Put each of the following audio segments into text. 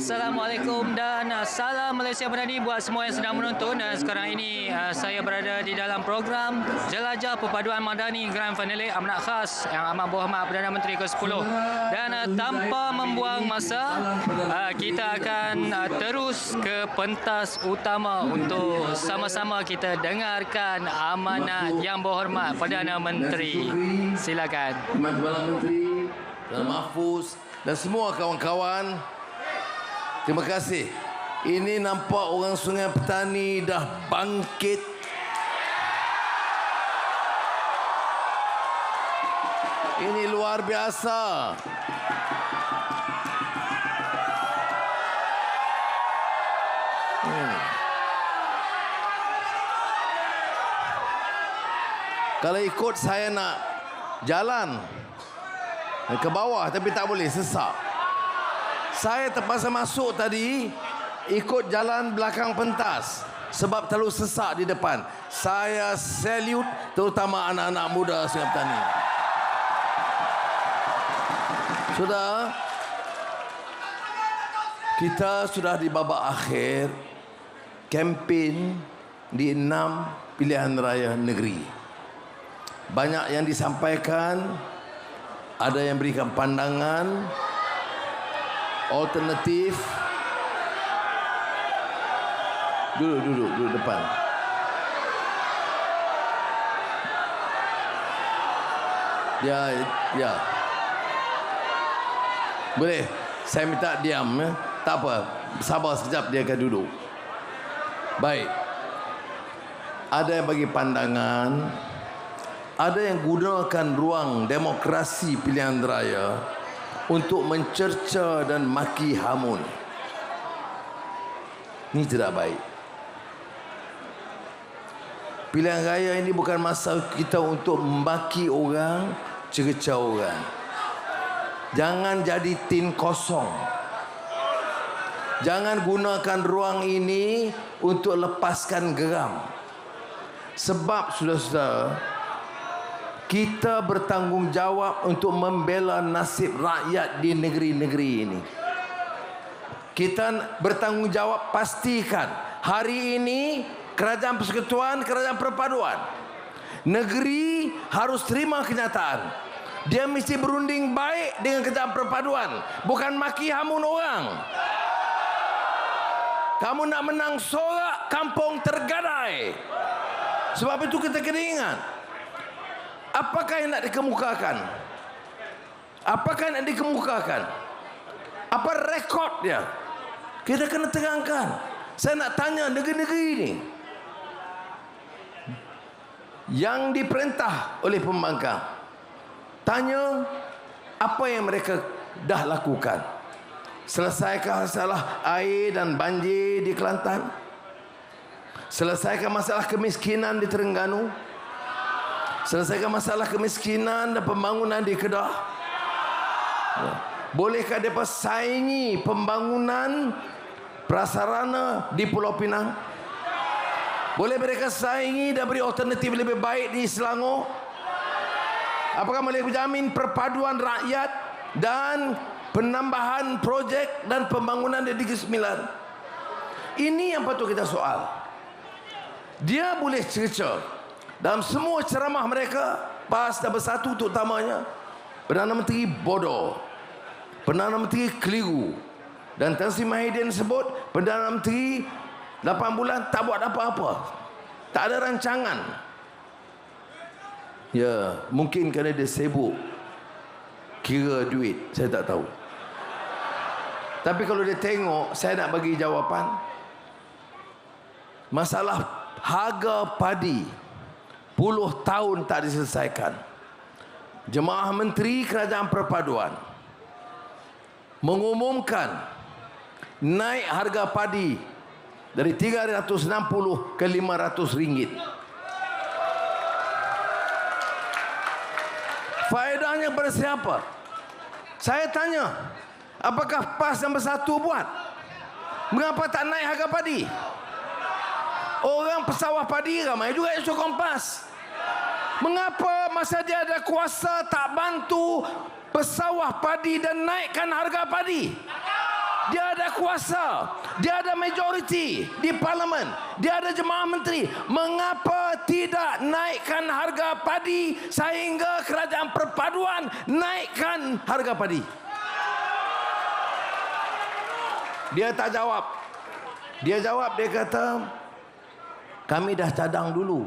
Assalamualaikum dan salam Malaysia Madani buat semua yang sedang menonton. Dan sekarang ini saya berada di dalam program Jelajah Perpaduan Madani Grand Finale Amanat Khas Yang Amat Berhormat Perdana Menteri ke-10. Dan tanpa membuang masa, kita akan terus ke pentas utama untuk sama-sama kita dengarkan amanat Yang Berhormat Perdana Menteri. Silakan. Perdana Menteri dan Mahfuz dan semua kawan-kawan, terima kasih. Ini nampak orang Sungai Petani dah bangkit. Ini luar biasa. Kalau ikut saya nak jalan ke bawah tapi tak boleh, sesak. Saya terpaksa masuk tadi ikut jalan belakang pentas sebab terlalu sesak di depan. Saya salute terutama anak-anak muda Sungai Petani. Sudah, kita sudah di babak akhir kempen di 6 pilihan raya negeri. Banyak yang disampaikan, ada yang berikan pandangan alternatif. Duduk depan. Ya. Boleh, saya minta diam ya. Tak apa, sabar sekejap dia akan duduk. Baik. Ada yang bagi pandangan, ada yang gunakan ruang demokrasi pilihan raya untuk mencerca dan maki hamun. Ini tidak baik. Pilihan raya ini bukan masa kita untuk memaki orang, cerca orang. Jangan jadi tin kosong. Jangan gunakan ruang ini untuk lepaskan geram. Sebab saudara-saudara, kita bertanggungjawab untuk membela nasib rakyat di negeri-negeri ini. Kita bertanggungjawab pastikan hari ini Kerajaan Persekutuan, Kerajaan Perpaduan, negeri harus terima kenyataan. Dia mesti berunding baik dengan Kerajaan Perpaduan, bukan maki hamun orang. Kamu nak menang sorak, kampung tergadai. Sebab itu kita kena ingat, apakah yang nak dikemukakan? Apakah yang nak dikemukakan? Apa rekod dia? Kita kena terangkan. Saya nak tanya negeri-negeri ini yang diperintah oleh pembangkang, tanya apa yang mereka dah lakukan. Selesaikan masalah air dan banjir di Kelantan? Selesaikan masalah kemiskinan di Terengganu? Selesaikan masalah kemiskinan dan pembangunan di Kedah? Bolehkah mereka saingi pembangunan prasarana di Pulau Pinang? Boleh mereka saingi dan beri alternatif lebih baik di Selangor? Apakah boleh menjamin perpaduan rakyat dan penambahan projek dan pembangunan di Negeri Sembilan? Ini yang patut kita soal. Dia boleh cerca dalam semua ceramah mereka, PAS dan Bersatu terutamanya, Perdana Menteri bodoh, Perdana Menteri keliru, dan Tan Sri Mahidin sebut Perdana Menteri 8 bulan tak buat apa-apa, tak ada rancangan. Ya, mungkin kerana dia sibuk kira duit, saya tak tahu. Tapi kalau dia tengok, saya nak bagi jawapan. Masalah harga padi puluh tahun tak diselesaikan. Jemaah Menteri Kerajaan Perpaduan mengumumkan naik harga padi dari 360 ke 500 ringgit. Faedahnya kepada siapa? Saya tanya, apakah PAS dan Bersatu buat? Mengapa tak naik harga padi? Orang pesawah padi ramai juga yang sokong PAS. Mengapa masa dia ada kuasa tak bantu pesawah padi dan naikkan harga padi? dia ada kuasa, dia ada majoriti di parlimen, dia ada jemaah menteri. Mengapa tidak naikkan harga padi sehingga kerajaan perpaduan naikkan harga padi? Dia tak jawab. Dia jawab, dia kata, kami dah cadang dulu.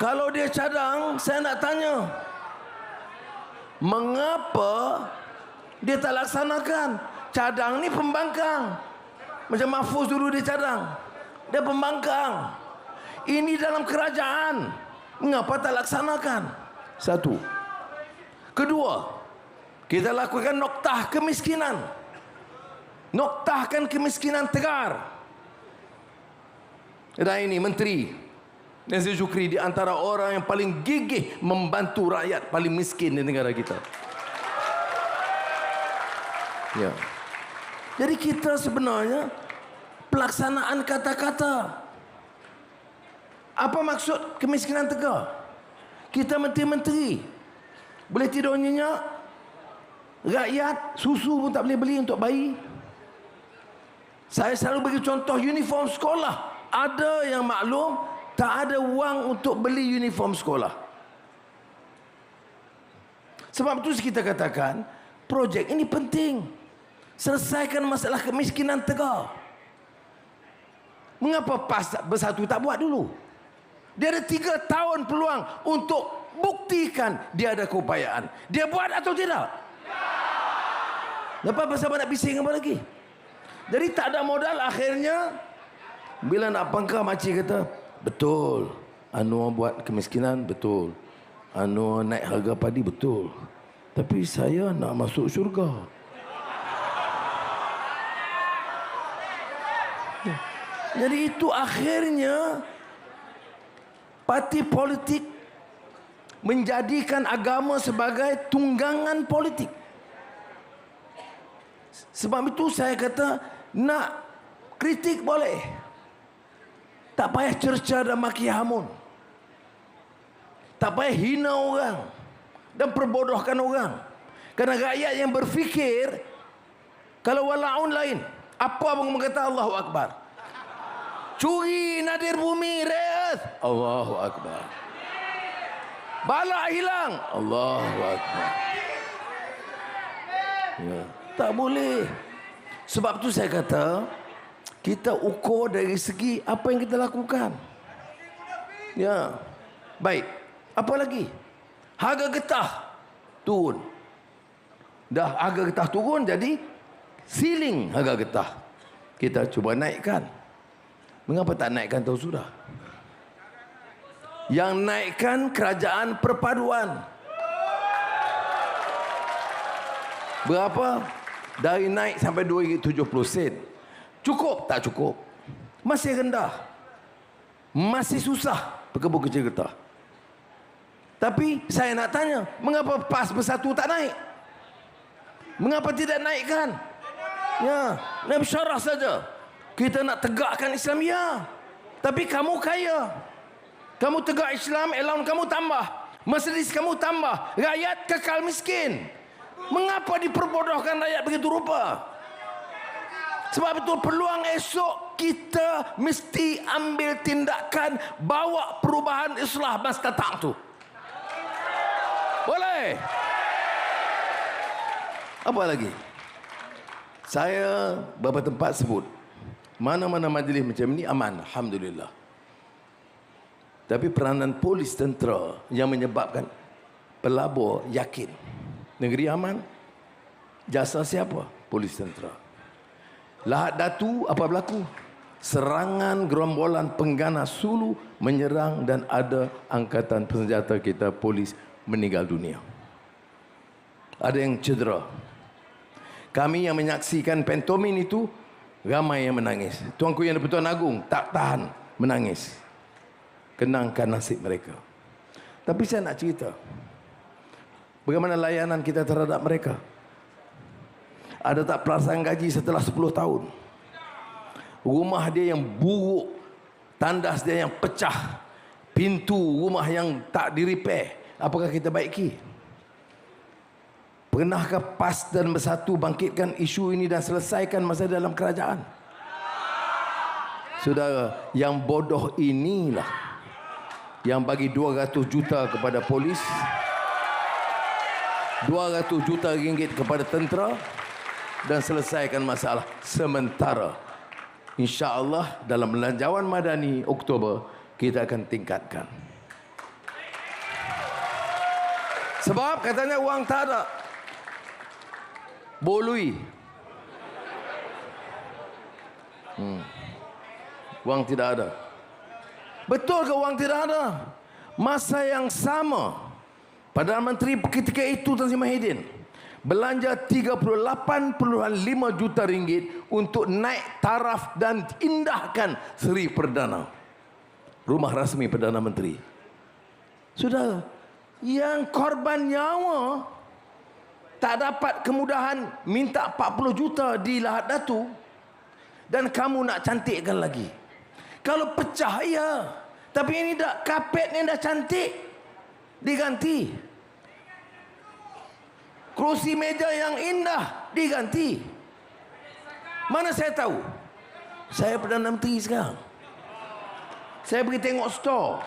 Kalau dia cadang, saya nak tanya, mengapa dia tak laksanakan? Cadang ni pembangkang. Macam Mahfuz dulu dia cadang, dia pembangkang. Ini dalam kerajaan, mengapa tak laksanakan? Satu. Kedua, kita lakukan noktah kemiskinan. Noktahkan kemiskinan tegar. Dan ini menteri Nazir Shukri di antara orang yang paling gigih membantu rakyat paling miskin di negara kita. Ya. Jadi kita sebenarnya pelaksanaan kata-kata. Apa maksud kemiskinan tegar? Kita menteri-menteri boleh tidur nyenyak, rakyat susu pun tak boleh beli untuk bayi. Saya selalu bagi contoh uniform sekolah. Ada yang maklum tak ada wang untuk beli uniform sekolah. Sebab itu kita katakan projek ini penting. Selesaikan masalah kemiskinan tegar. Mengapa PAS Bersatu tak buat dulu? Dia ada 3 tahun peluang untuk buktikan dia ada keupayaan. Dia buat atau tidak? Lepas pasal nak bising apa lagi? Jadi tak ada modal, akhirnya bila nak pangkah makcik kata, betul, Anwar buat kemiskinan, betul, Anwar naik harga padi, betul, tapi saya nak masuk syurga. Jadi itu akhirnya parti politik menjadikan agama sebagai tunggangan politik. Sebab itu saya kata, nak kritik boleh, tak payah cerca dan maki hamun, tak payah hina orang dan perbodohkan orang. Kerana rakyat yang berfikir, kalau walaun lain, apa pun kata Allahu Akbar. Curi nadir bumi reas, Allahu Akbar. Balak hilang, Allahu Akbar. Ya, tak boleh. Sebab tu saya kata, kita ukur dari segi apa yang kita lakukan. Ya. Baik. Apa lagi? Harga getah turun. Dah harga getah turun, jadi ceiling harga getah kita cuba naikkan. Mengapa tak naikkan tahu sudah? Yang naikkan kerajaan perpaduan. Berapa? Dari naik sampai RM2.70. Cukup? Tak cukup. Masih rendah. Masih susah berkebun kecil getah. Tapi saya nak tanya, mengapa PAS Bersatu tak naik? Mengapa tidak naikkan? Ya, nak bersyarah saja. Kita nak tegakkan Islam, ya. Tapi kamu kaya. Kamu tegak Islam, allowance kamu tambah, Mercedes kamu tambah, rakyat kekal miskin. Mengapa diperbodohkan rakyat begitu rupa? Sebab itu peluang esok kita mesti ambil tindakan, bawa perubahan islah mastata'tu tu. Boleh? Apa lagi? Saya beberapa tempat sebut, mana-mana majlis macam ni aman, alhamdulillah. Tapi peranan polis tentera yang menyebabkan pelabur yakin negeri aman, jasa siapa? Polis tentera. Lahad Datu apa berlaku? Serangan gerombolan pengganas Sulu menyerang dan ada angkatan bersenjata kita polis meninggal dunia. Ada yang cedera. Kami yang menyaksikan pantomin itu ramai yang menangis. Tuanku Yang di-Pertuan Agong tak tahan menangis. Kenangkan nasib mereka. Tapi saya nak cerita bagaimana layanan kita terhadap mereka. Ada tak pelaksanaan gaji setelah 10 tahun? Rumah dia yang buruk, tandas dia yang pecah, pintu rumah yang tak di-repair, apakah kita baiki? Pernahkah PAS dan Bersatu bangkitkan isu ini dan selesaikan masalah dalam kerajaan? Saudara, yang bodoh inilah yang bagi 200 juta kepada polis, 200 juta ringgit kepada tentera dan selesaikan masalah sementara. InsyaAllah dalam belanjawan madani Oktober kita akan tingkatkan. Sebab katanya wang tak ada. Bolui. Wang tidak ada. Betul ke wang tidak ada? Masa yang sama, Perdana Menteri ketika itu Tan Sri Mahidin belanja 38.5 juta ringgit untuk naik taraf dan indahkan Seri Perdana, rumah rasmi Perdana Menteri. Sudah, yang korban nyawa tak dapat kemudahan minta 40 juta di Lahad Datu, dan kamu nak cantikkan lagi. Kalau pecah ya, tapi ini dah kapet ni dah cantik, diganti. Kerusi meja yang indah diganti. Mana saya tahu? Saya Perdana Menteri sekarang. Saya pergi tengok store,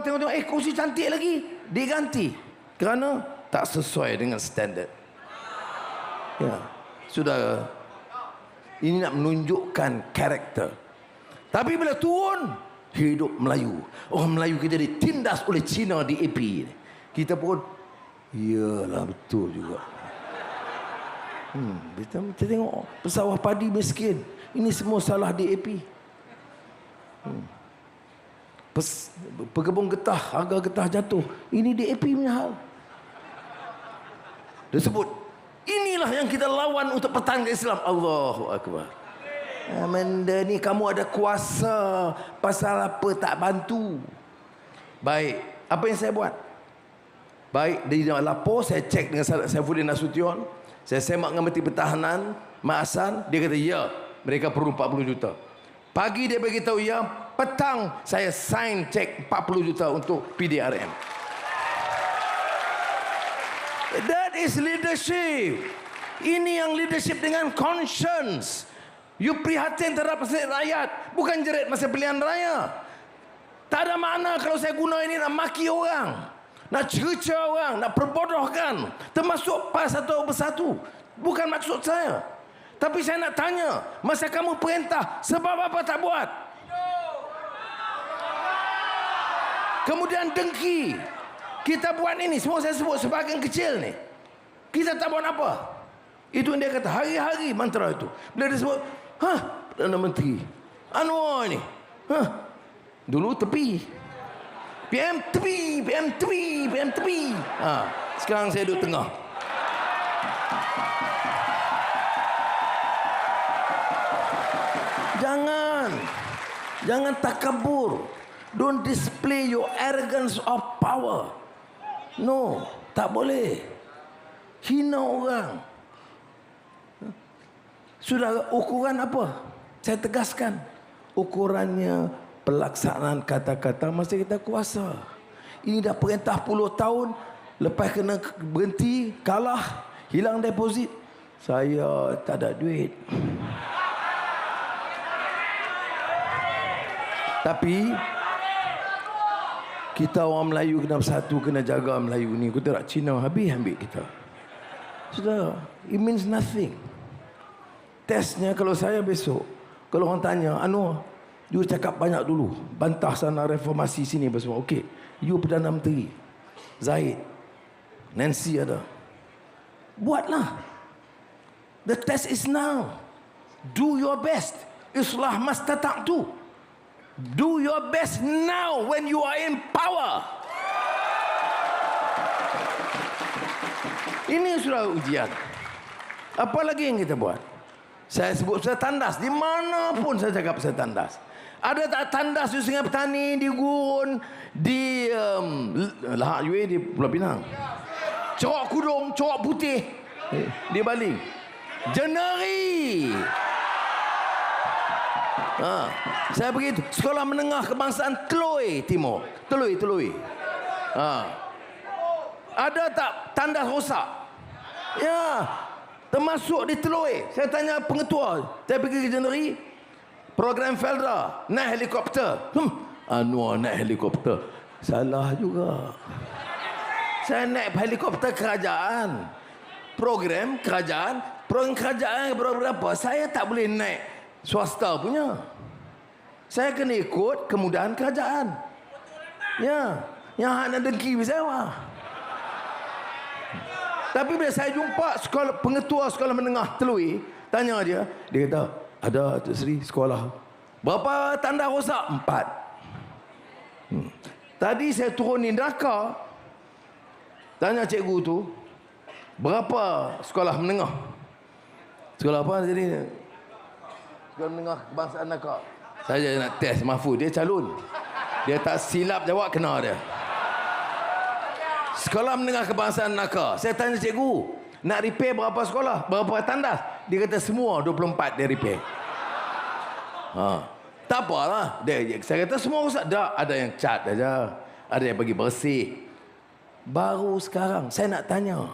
tengok-tengok, kerusi cantik lagi, diganti. Kerana tak sesuai dengan standard. Ya, sudah. Ini nak menunjukkan karakter. Tapi bila turun, hidup Melayu. Orang Melayu kita ditindas oleh Cina di AP. Kita pun, iyalah betul juga. Kita tengok pesawah padi miskin. Ini semua salah di AP. Pekebun getah, harga getah jatuh. Ini di AP punya hal. Dia sebut, inilah yang kita lawan untuk pertahankan Islam. Allahu Akbar. Amanda ni kamu ada kuasa, pasal apa tak bantu? Baik, apa yang saya buat? Baik, dia lapor, saya cek dengan Saifuddin Nasution, saya semak dengan Menteri Pertahanan, Mak Hassan, dia kata ya, mereka perlu 40 juta. Pagi dia beritahu ya, petang saya sign cek 40 juta untuk PDRM. That is leadership. Ini yang leadership dengan conscience. You prihatin terhadap nasib rakyat, bukan jerit masa pilihan raya. Tak ada makna kalau saya guna ini nak maki orang, nak cerca orang, nak perbodohkan, termasuk PAS atau Bersatu. Bukan maksud saya. Tapi saya nak tanya, masa kamu perintah, sebab apa tak buat? Kemudian dengki. Kita buat ini, semua saya sebut sebahagian kecil ni. Kita tak buat apa. Itu yang dia kata, hari-hari mantra itu. Bila dia sebut, Perdana Menteri Anwar ni, dulu tepi. PM tepi, PM tepi, PM tepi. Sekarang saya duduk tengah. Jangan takabur. Don't display your arrogance of power. No, tak boleh. Hina orang. Sudah, ukuran apa? Saya tegaskan. Ukurannya pelaksanaan kata-kata masa kita kuasa. Ini dah perintah 10 tahun. Lepas kena berhenti, kalah, hilang deposit. Saya tak ada duit. Tapi kita orang Melayu kena bersatu, kena jaga Melayu ni. Kita tak Cina habis ambil kita. Sudah, it means nothing. Testnya kalau saya besok, kalau orang tanya, Anwar, you cakap banyak dulu, bantah sana reformasi sini apa semua. Okey, you Perdana Menteri, Zahid, Nancy ada. Buatlah. The test is now. Do your best. Islah mastata'tu. Do your best now when you are in power. Ini sudah ujian. Apa lagi yang kita buat? Saya sebut saya tandas. Di mana pun saya cakap saya tandas. Ada tak tandas di Sungai Petani, di Gurun, di Lahad Yue, di Pulau Pinang. Corok Kudung, Corok Putih, di Bali. Jeneri. Saya pergi sekolah menengah kebangsaan Teloi Timur. Teloi. Ada tak tandas rosak? Ya, termasuk di Teluk. Saya tanya pengetua, saya pergi ke Jeneri, program Feldra, naik helikopter. Anwar naik helikopter. Salah juga. Saya naik helikopter kerajaan. Program kerajaan berapa? Saya tak boleh naik swasta punya. Saya kena ikut kemudahan kerajaan. Ya, yang hak nak dengki saya. Tapi bila saya jumpa pengetua sekolah menengah Telui, tanya dia kata, ada Tok Sri sekolah. Berapa tanda rosak? 4. Tadi saya turun di Neraka, tanya cikgu tu, berapa sekolah menengah? Sekolah apa jadi? Sekolah menengah kebangsaan Neraka. Saya nak test Mahfuz, dia calon. Dia tak silap jawab, kena dia. Sekolah menengah kebangsaan Neraka. Saya tanya cikgu, nak repair berapa sekolah? Berapa tandas? Dia kata semua 24 dia repair. Tak apalah. Saya kata semua rosak. Tak, ada yang cat saja. Ada yang bagi bersih. Baru sekarang saya nak tanya,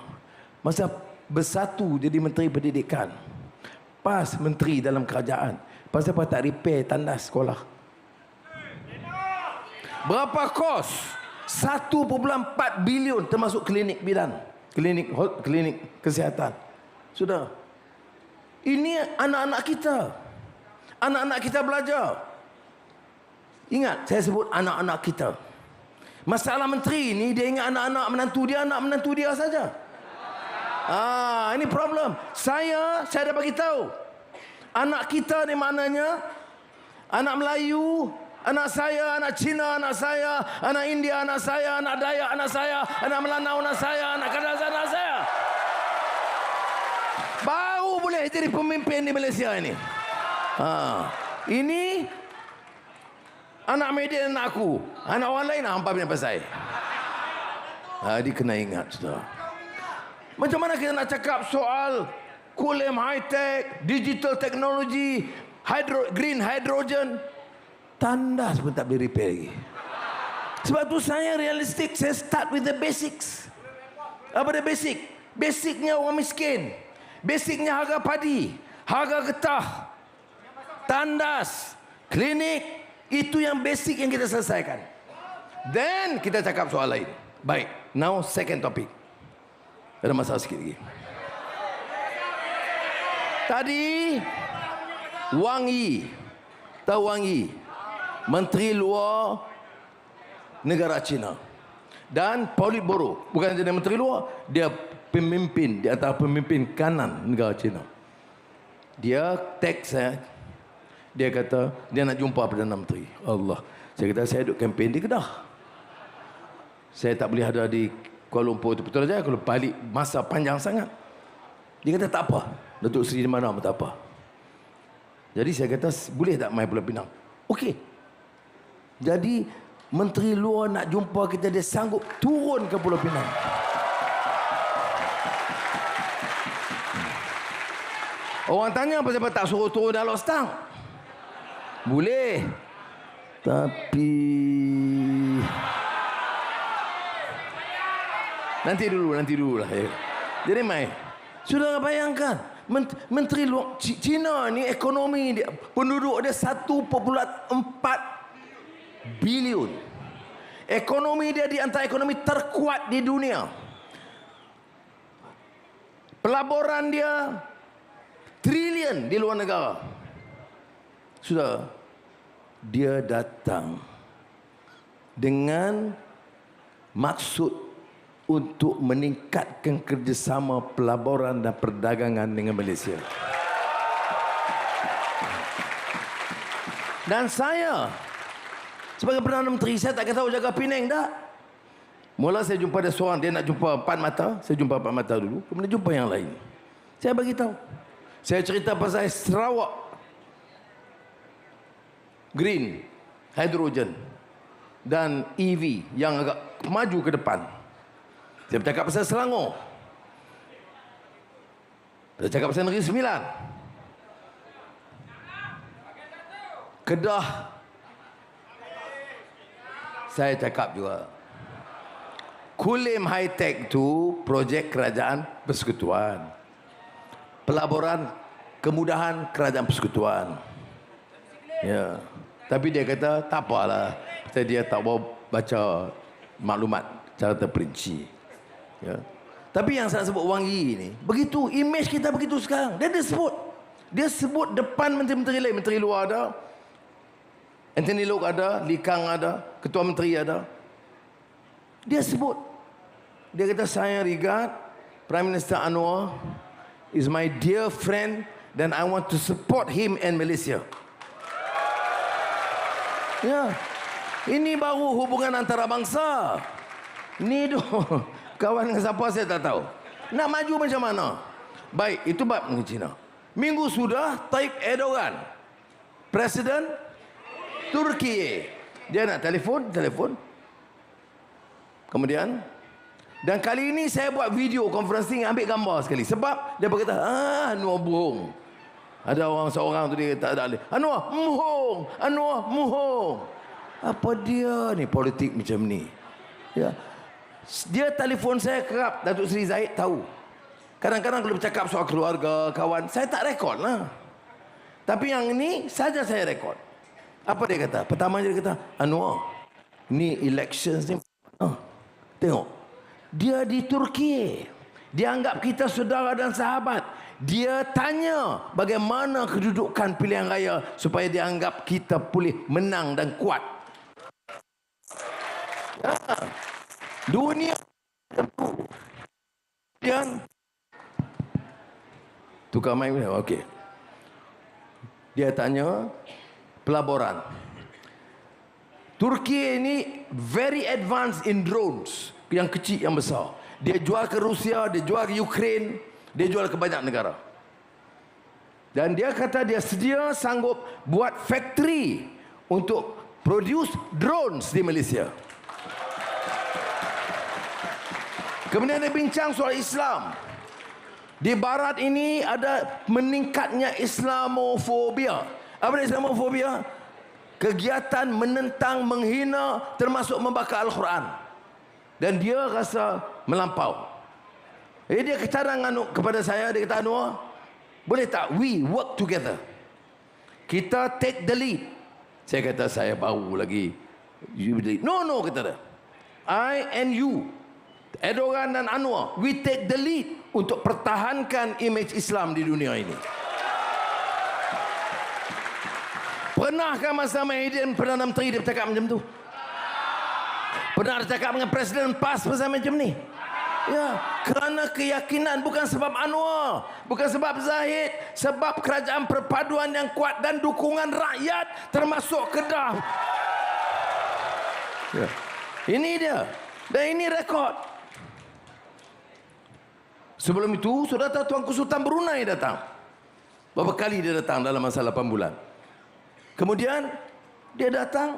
masa bersatu jadi Menteri Pendidikan, PAS Menteri dalam kerajaan, pasal apa tak repair tandas sekolah? Berapa kos? 1.4 bilion termasuk klinik bidan, klinik kesihatan. Sudah. Ini anak-anak kita. Anak-anak kita belajar. Ingat, saya sebut anak-anak kita. Masalah menteri ni dia ingat anak-anak menantu dia saja. Ini problem. Saya dah bagi tahu. Anak kita ni maknanya anak Melayu, anak saya, anak Cina, anak saya, anak India, anak saya, anak Dayak, anak saya, anak Melanau, anak saya, anak Kadazan, anak saya. Baru boleh jadi pemimpin di Malaysia ini. Ini anak media dan aku. Anak orang lain hampa punya pasal. Dia kena ingat, saudara. Macam mana kita nak cakap soal Kulim high-tech, digital technology, green hydrogen, tandas pun tak boleh repair lagi. Sebab tu saya realistik, saya start with the basics. Apa the basic? Basicnya orang miskin. Basicnya harga padi, harga getah, tandas, klinik. Itu yang basic yang kita selesaikan. Then kita cakap soal lain. Baik, now second topic. Ada masalah sikit lagi. Tadi Wang Yi, tahu Wang Yi, Menteri Luar negara China, dan Politburo, bukan jadi Menteri Luar, dia pemimpin di antara pemimpin kanan negara China. Dia teks saya, dia kata dia nak jumpa Perdana Menteri. Allah, saya kata saya duduk kempen di Kedah, saya tak boleh ada di Kuala Lumpur itu betul saja. Kalau balik masa panjang sangat. Dia kata tak apa, Datuk Seri di mana pun tak apa. Jadi saya kata boleh tak main Pulau Pinang? Okey. Jadi Menteri Luar nak jumpa kita, dia sanggup turun ke Pulau Pinang. Orang tanya pasal apa tak suruh turun dalam stang. Boleh. Tapi nanti dulu lah. Jadi mai. Sudah bayangkan, Menteri Luar China ni ekonomi dia, penduduk dia 1.4 bilion. Ekonomi dia di antara ekonomi terkuat di dunia. Pelaburan dia trilion di luar negara. Sudah, dia datang dengan maksud untuk meningkatkan kerjasama pelaburan dan perdagangan dengan Malaysia. Dan saya sebagai Perdana Menteri, saya tak tahu jaga Penang tak. Mula saya jumpa dia seorang, dia nak jumpa Empat Mata. Saya jumpa Empat Mata dulu, kemudian jumpa yang lain. Saya bagi tahu. Saya cerita pasal Sarawak green hydrogen dan EV yang agak maju ke depan. Saya bercakap pasal Selangor. Saya cakap pasal Negeri Sembilan. Kedah. Saya cakap juga. Kulim High Tech tu projek kerajaan persekutuan. Pelaburan kemudahan kerajaan persekutuan. Ya. Tapi dia kata tak apalah. Dia tak mau baca maklumat secara terperinci. Ya. Tapi yang saya sebut Wang Yi ni, begitu, image kita begitu sekarang. Dia sebut depan menteri-menteri lain, menteri luar ada, Anthony Loke ada, Lee Kang ada, ketua menteri ada. Dia sebut. Dia kata, saya regard Prime Minister Anwar is my dear friend dan I want to support him and Malaysia. Ya. Ini baru hubungan antara bangsa. Ini tu kawan dengan siapa saya tak tahu. Nak maju macam mana? Baik, itu bab dengan Cina. Minggu sudah Tayyip Erdogan, Presiden Turki. Dia nak telefon. Kemudian, dan kali ini saya buat video conferencing, ambil gambar sekali. Sebab dia berkata, Anwar bohong. Ada seorang tu dia kata, Anwar muhong. Apa dia ni politik macam ni? Ya. Dia telefon saya kerap, Datuk Seri Zahid tahu. Kadang-kadang kalau bercakap soal keluarga, kawan, saya tak rekod lah. Tapi yang ini saja saya rekod. Apa dia kata? Pertama dia kata, Anwar, ni elections ni, tengok. Dia di Turki. Dia anggap kita saudara dan sahabat. Dia tanya bagaimana kedudukan pilihan raya supaya dia anggap kita boleh menang dan kuat. Ya. Dunia tentu. Kemudian tukar mic. Okey. Dia tanya pelaburan. Turki ini very advanced in drones, yang kecil yang besar. Dia jual ke Rusia, dia jual ke Ukraine, dia jual ke banyak negara. Dan dia kata dia sedia sanggup buat factory untuk produce drones di Malaysia. Kemudian dia bincang soal Islam. Di barat ini ada meningkatnya Islamofobia. Apa dia Islamofobia? Kegiatan menentang, menghina, termasuk membakar Al-Quran. Dan dia rasa melampau. Jadi dia cadang kepada saya, dia kata, Anwar, boleh tak we work together? Kita take the lead. Saya kata, saya baru lagi. You lead. No, kata dia. I and you, Erdogan dan Anwar, we take the lead untuk pertahankan imej Islam di dunia ini. Pernahkah masa Mahidin Perdana Menteri dia bercakap macam tu? Pernah bercakap dengan Presiden PAS pasal macam ni? Ya, kerana keyakinan, bukan sebab Anwar, bukan sebab Zahid, sebab kerajaan perpaduan yang kuat dan dukungan rakyat termasuk Kedah. Ya. Ini dia. Dan ini rekod. Sebelum itu, sudah tahu Tuanku Sultan Brunei datang. Berapa kali dia datang dalam masa 8 bulan. Kemudian, dia datang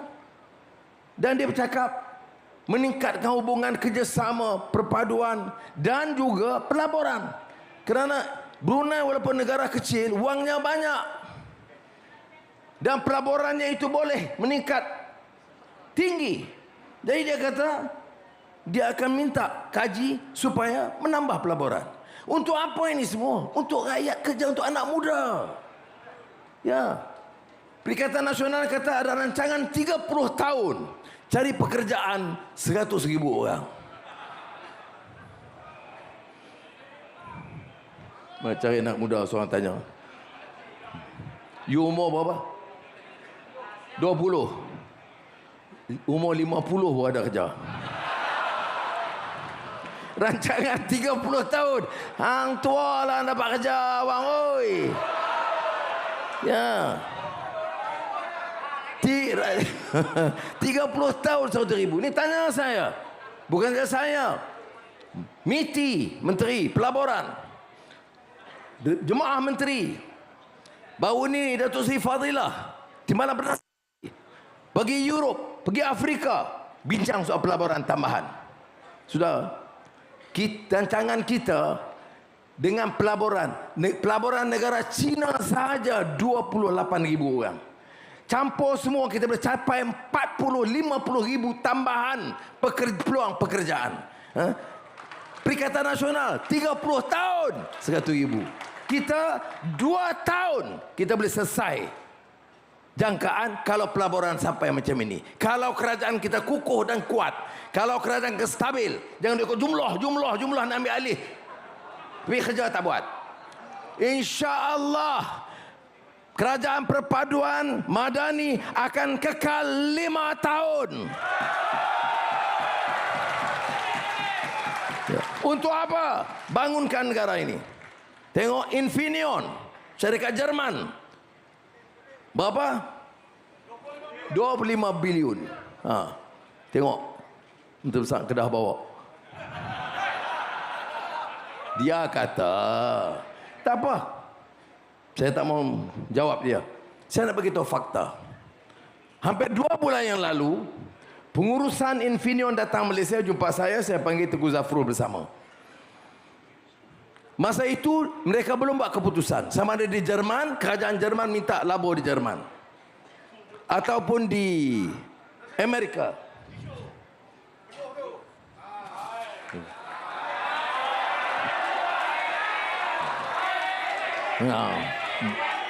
dan dia bercakap meningkatkan hubungan kerjasama, perpaduan dan juga pelaburan. Kerana Brunei walaupun negara kecil, wangnya banyak. Dan pelaburannya itu boleh meningkat tinggi. Jadi dia kata, dia akan minta kaji supaya menambah pelaburan. Untuk apa ini semua? Untuk rakyat kerja, untuk anak muda. Ya. Perikatan Nasional kata ada rancangan 30 tahun cari pekerjaan 100,000 orang. Mari cari anak muda, seorang tanya. You umur berapa? 20. Umur 50 pun ada kerja. Rancangan 30 tahun. Hang tua lah dapat kerja, abang. Oi. Ya. 30 tahun 100,000. Ni tanya saya. Bukan saya. MITI, Menteri Pelaburan. Jemaah Menteri. Baru ni Datuk Seri Fadilah. Timbalan Perdana pergi Europe, pergi Afrika, bincang soal pelaburan tambahan. Sudah. Rancangan kita dengan pelaburan negara China sahaja 28,000 orang. Campur semua kita boleh capai 40-50,000 tambahan peluang pekerjaan. Perikatan Nasional 30 tahun 100,000. Kita 2 tahun kita boleh selesai jangkaan kalau pelaburan sampai macam ini. Kalau kerajaan kita kukuh dan kuat, kalau kerajaan kita stabil, jangan ikut jumlah nak ambil alih, tapi kerja tak buat. InsyaAllah kerajaan perpaduan madani akan kekal 5 tahun. Untuk apa? Bangunkan negara ini. Tengok Infineon, syarikat Jerman. Berapa? 25 bilion. Tengok. Untuk besar Kedah bawa. Dia kata, tak apa. Saya tak mau jawab dia. Saya nak beritahu fakta. Hampir 2 bulan yang lalu, pengurusan Infineon datang Malaysia jumpa saya panggil Tengku Zafrul bersama. Masa itu mereka belum buat keputusan sama ada di Jerman, kerajaan Jerman minta labur di Jerman ataupun di Amerika.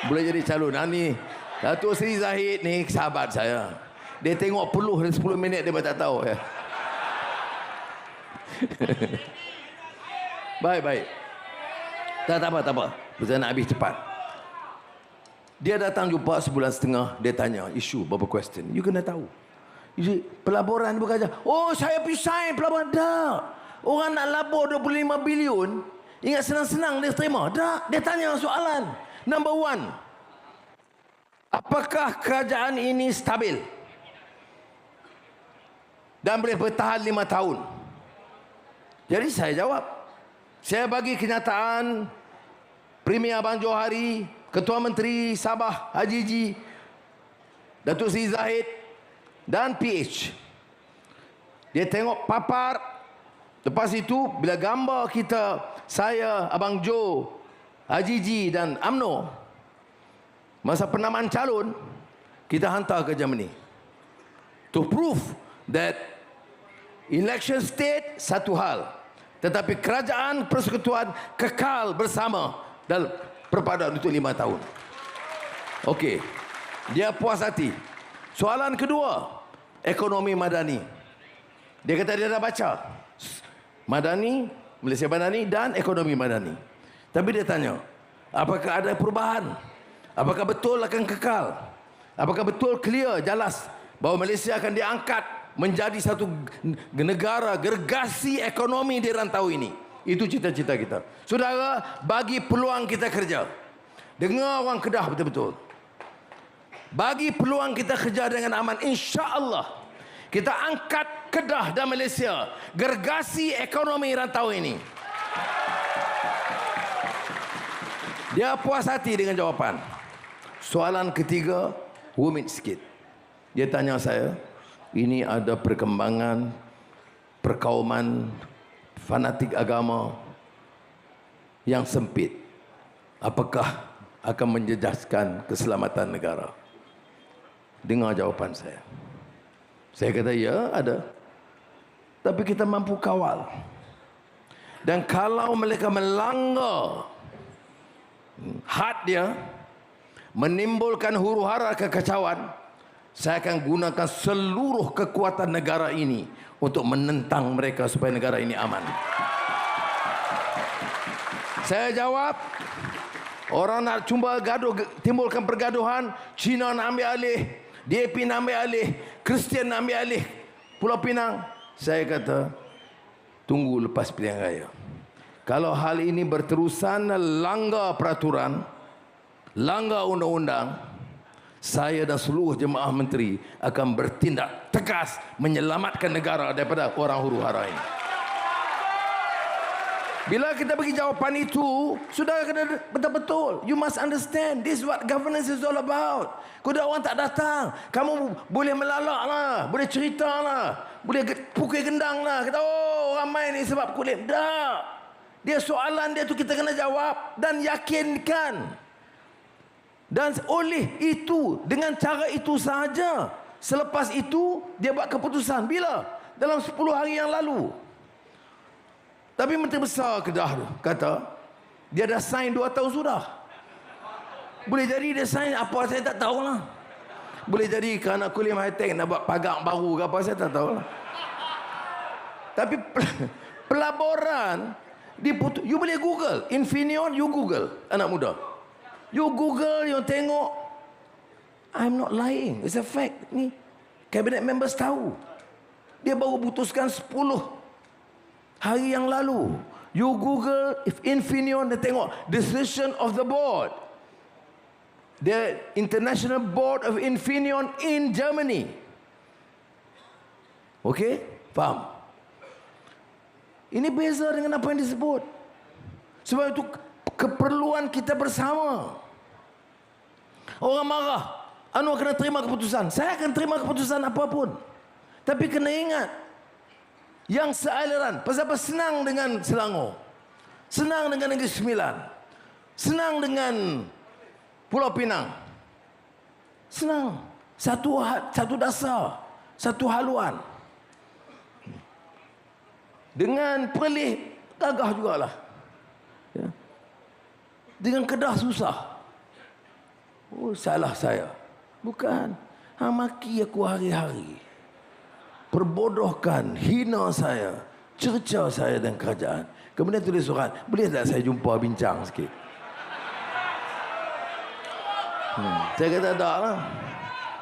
Boleh jadi calon. Ni Datuk Seri Zahid ni sahabat saya. Dia tengok peluh 10 minit dia tak tahu ya. Baik. Tak apa. Saya nak habis cepat. Dia datang jumpa sebulan setengah. Dia tanya isu beberapa question. You kena tahu. Pelaburan bukan saja. Oh, saya pisah pelaburan. Tak. Orang nak labur 25 bilion. Ingat senang-senang dia terima. Tak. Dia tanya soalan. Number 1. Apakah kerajaan ini stabil? Dan boleh bertahan 5 tahun. Jadi saya jawab. Saya bagi kenyataan Premier Abang Johari, Ketua Menteri Sabah Haji Ji, Datuk Seri Zahid dan PH. Dia tengok papar. Lepas itu bila gambar kita, saya, Abang Jo, Haji Ji dan UMNO masa penamaan calon, kita hantar ke Germany to prove that election state satu hal, tetapi kerajaan persekutuan kekal bersama dalam perpaduan untuk 5 tahun. Okey. Dia puas hati. Soalan kedua, ekonomi madani. Dia kata dia dah baca Madani, Malaysia Madani dan ekonomi madani. Tapi dia tanya, apakah ada perubahan? Apakah betul akan kekal? Apakah betul clear, jelas bahawa Malaysia akan diangkat menjadi satu negara gergasi ekonomi di rantau ini? Itu cita-cita kita. Saudara, bagi peluang kita kerja. Dengar orang Kedah betul-betul. Bagi peluang kita kerja dengan aman, insya-Allah kita angkat Kedah dan Malaysia gergasi ekonomi rantau ini. Dia puas hati dengan jawapan. Soalan ketiga, rumit sikit. Dia tanya saya, ini ada perkembangan perkauman fanatik agama yang sempit. Apakah akan menjejaskan keselamatan negara? Dengar jawapan saya. Saya kata, ya ada. Tapi kita mampu kawal. Dan kalau mereka melanggar had dia, menimbulkan huru-hara kekacauan, saya akan gunakan seluruh kekuatan negara ini untuk menentang mereka supaya negara ini aman. Saya jawab, orang nak cuba gaduh, timbulkan pergaduhan, Cina nak ambil alih, DAP nak ambil alih, Kristian nak ambil alih Pulau Pinang. Saya kata, tunggu lepas pilihan raya. Kalau hal ini berterusan langgar peraturan, langgar undang-undang, saya dan seluruh jemaah menteri akan bertindak tegas menyelamatkan negara daripada orang huru-hara ini. Bila kita bagi jawapan itu, saudara kena betul-betul. You must understand, this is what governance is all about. Kalau orang tak datang, kamu boleh melalak lah, boleh cerita lah, boleh pukul gendang lah. Kata, oh ramai ni sebab kulit. Tak. Dia soalan dia tu kita kena jawab dan yakinkan. Dan oleh itu, dengan cara itu sahaja, selepas itu dia buat keputusan. Bila? Dalam 10 hari yang lalu. Tapi Menteri Besar Kedah tu kata, dia dah sign 2 tahun sudah. Boleh jadi dia sign apa saya tak tahulah. Boleh jadi kerana Kulim High-Tech nak buat pagar baru ke apa saya tak tahulah. Tapi pelaburan diputus. You boleh Google Infineon, you Google anak muda. You Google, you tengok. I'm not lying, it's a fact. Ni cabinet members tahu. Dia baru putuskan 10 hari yang lalu. You Google if Infineon, dia tengok decision of the board. The International Board of Infineon in Germany. Okey? Faham? Ini beza dengan apa yang disebut. Sebab itu keperluan kita bersama. Orang marah, Anwar kena terima keputusan. Saya akan terima keputusan apapun. Tapi kena ingat, yang sealiran. Pasal apa? Senang dengan Selangor, senang dengan Negeri Sembilan, senang dengan Pulau Pinang. Senang. Satu dasar, satu haluan. Dengan Perlis gagah jugalah. Ya. Dengan Kedah susah. Oh, salah saya. Bukan. Hang maki aku hari-hari. Perbodohkan, hina saya, cerca saya dan kerajaan. Kemudian tulis surat, boleh tak saya jumpa bincang sikit? Saya kata tak lah.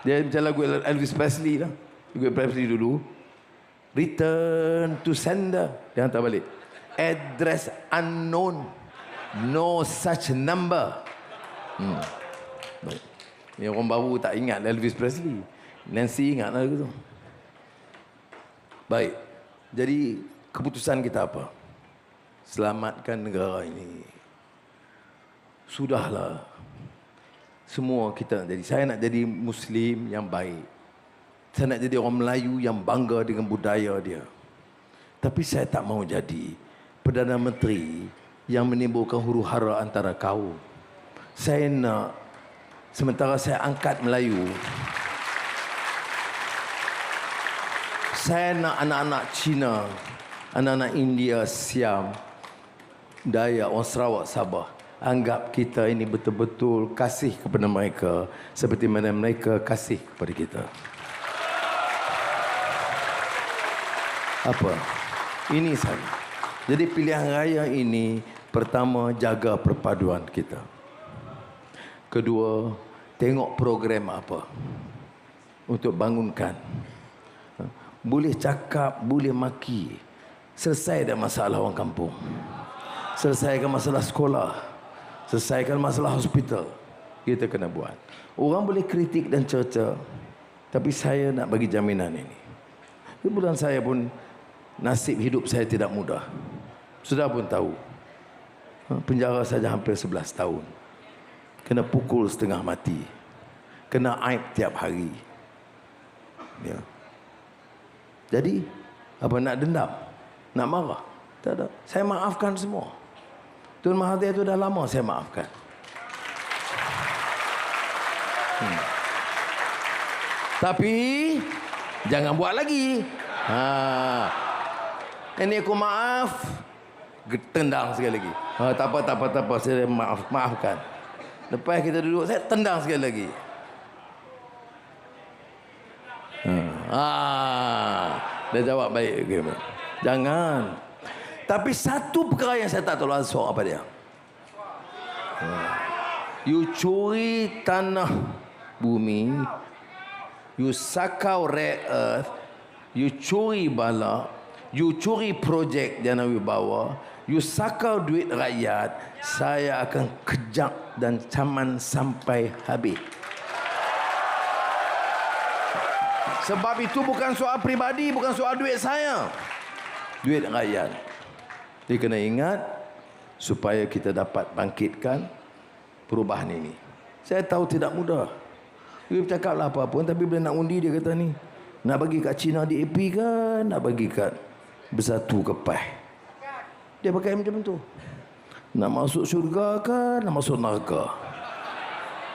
Dia macam lagu Elvis Presley lah. Lagu Presley dulu. Return to sender. Dia hantar balik. Address unknown. No such number. Baik. Ni orang baru tak ingat Elvis Presley. Nancy ingat lah lagu tu. Baik. Jadi keputusan kita apa? Selamatkan negara ini. Sudahlah. Semua kita jadi. Saya nak jadi Muslim yang baik. Saya nak jadi orang Melayu yang bangga dengan budaya dia. Tapi saya tak mahu jadi Perdana Menteri yang menimbulkan huru-hara antara kaum. Saya nak, sementara saya angkat Melayu, saya nak anak-anak Cina, anak-anak India, Siam, Dayak, orang Sarawak, Sabah, anggap kita ini betul-betul kasih kepada mereka seperti mana mereka kasih kepada kita. Apa? Ini saja. Jadi pilihan raya ini, pertama, jaga perpaduan kita. Kedua, tengok program apa untuk bangunkan. Boleh cakap, boleh maki. Selesai dah masalah orang kampung. Selesaikan masalah sekolah. Selesaikan masalah hospital. Kita kena buat. Orang boleh kritik dan cerca. Tapi saya nak bagi jaminan ini. Kebetulan saya pun, nasib hidup saya tidak mudah. Sudah pun tahu. Penjara saja hampir 11 tahun. Kena pukul setengah mati. Kena aib tiap hari. Ya. Jadi, apa nak dendam? Nak marah? Tak ada. Saya maafkan semua. Tun Mahathir itu dah lama saya maafkan. Tapi, jangan buat lagi. Ini aku maaf. Tendang sekali lagi. Tak apa. Saya maafkan. Lepas kita duduk, saya tendang sekali lagi. Dia jawab baik. Okay. Jangan. Tapi satu perkara yang saya tak tahu langsung apa dia. You curi tanah bumi, you sakau rare earth, you curi bala, you curi projek Jana Wibawa, you sakau duit rakyat, saya akan kejak dan caman sampai habis. Sebab itu bukan soal pribadi, bukan soal duit saya. Duit rakyat. Jadi kena ingat supaya kita dapat bangkitkan perubahan ini. Saya tahu tidak mudah. Dia bercakaplah apa pun, tapi bila nak undi dia kata ni, nak bagi kat Cina di AP kan, nak bagi kat Bersatu ke PAS. Dia pakai macam tu. Nak masuk syurga kan, nak masuk neraka.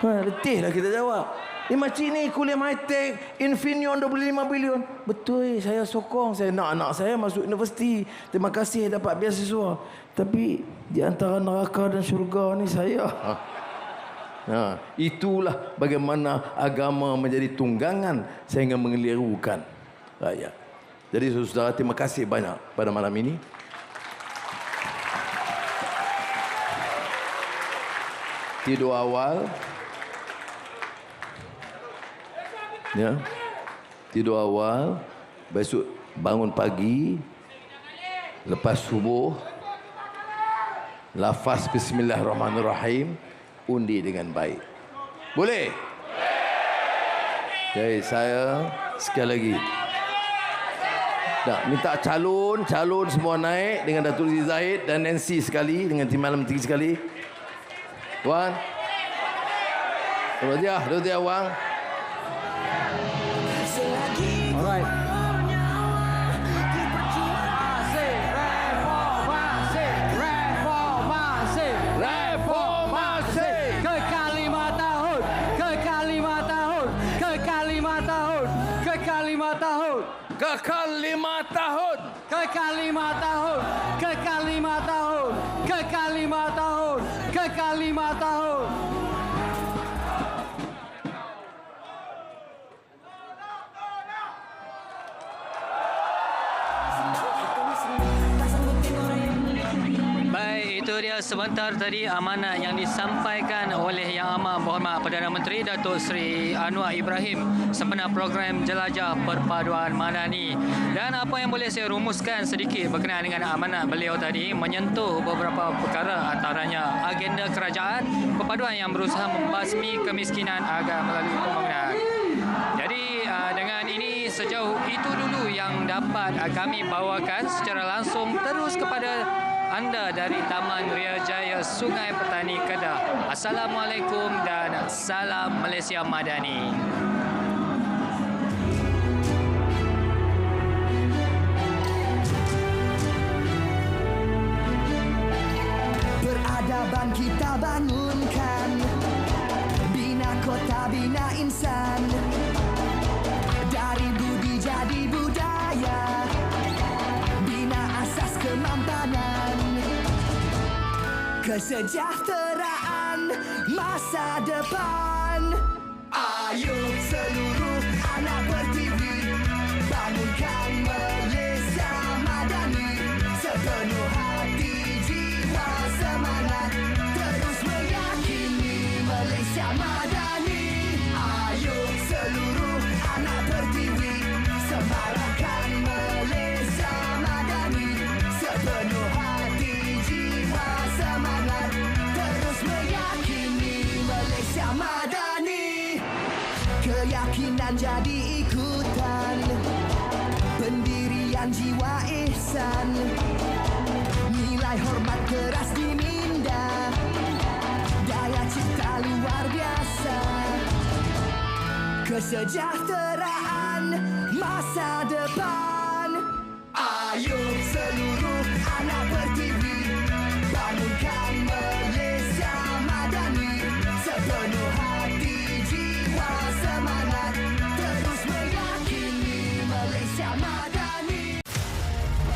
Letihlah kita jawab. Makcik ni kuliah High-Tech, Infineon 25 bilion. Betul, saya sokong. Saya nak anak saya masuk universiti. Terima kasih dapat beasiswa. Tapi di antara neraka dan syurga ni saya. Itulah bagaimana agama menjadi tunggangan sehingga mengelirukan rakyat. Jadi saudara, terima kasih banyak pada malam ini. Tidur awal. Ya. Tidur awal, besok bangun pagi, lepas subuh, lafaz bismillahirrahmanirrahim, undi dengan baik. Boleh? Okay, saya sekali lagi tak minta calon semua naik dengan Datuk Seri Zahid dan Nancy sekali, dengan Tim Malam Tinggi sekali. Tuan. Dua dia Wang. Alright. Kekal 5 tahun. Kekal 5 tahun. Kekal 5 tahun. Kekal 5 tahun. Kekal 5 tahun. Baik, itu dia sebentar tadi amanat yang disampaikan oleh Yang Amat Berhormat Perdana Menteri Datuk Seri Anwar Ibrahim sempena program Jelajah Perpaduan Madani. Dan apa yang boleh saya rumuskan sedikit berkenaan dengan amanat beliau tadi, menyentuh beberapa perkara, antaranya agenda kerajaan, perpaduan yang berusaha membasmi kemiskinan agar melalui pembangunan. Jadi dengan ini sejauh itu dulu yang dapat kami bawakan secara langsung terus kepada anda dari Taman Ria Jaya Sungai Petani Kedah. Assalamualaikum dan salam Malaysia Madani. Peradaban kita bangunkan, bina kota, bina insan. Dari budi jadi budaya, bina asas kemampanan. Kesejahteraan masa depan. Ayo seluruh anak pertiwi, bangunkan Malaysia Madani. Sepenuh hati, jiwa, semangat, terus meyakini Malaysia Madani. Ayo seluruh anak pertiwi, semarakkan Malaysia Madani. Sepenuh hati, jiwa, semangat, terus meyakini Malaysia Madani. Keyakinan jadi ikutan, pendirian jiwa ihsan, nilai hormat keras diminda, daya cipta luar biasa. Kesejahteraan masa depan. Ayo seluruh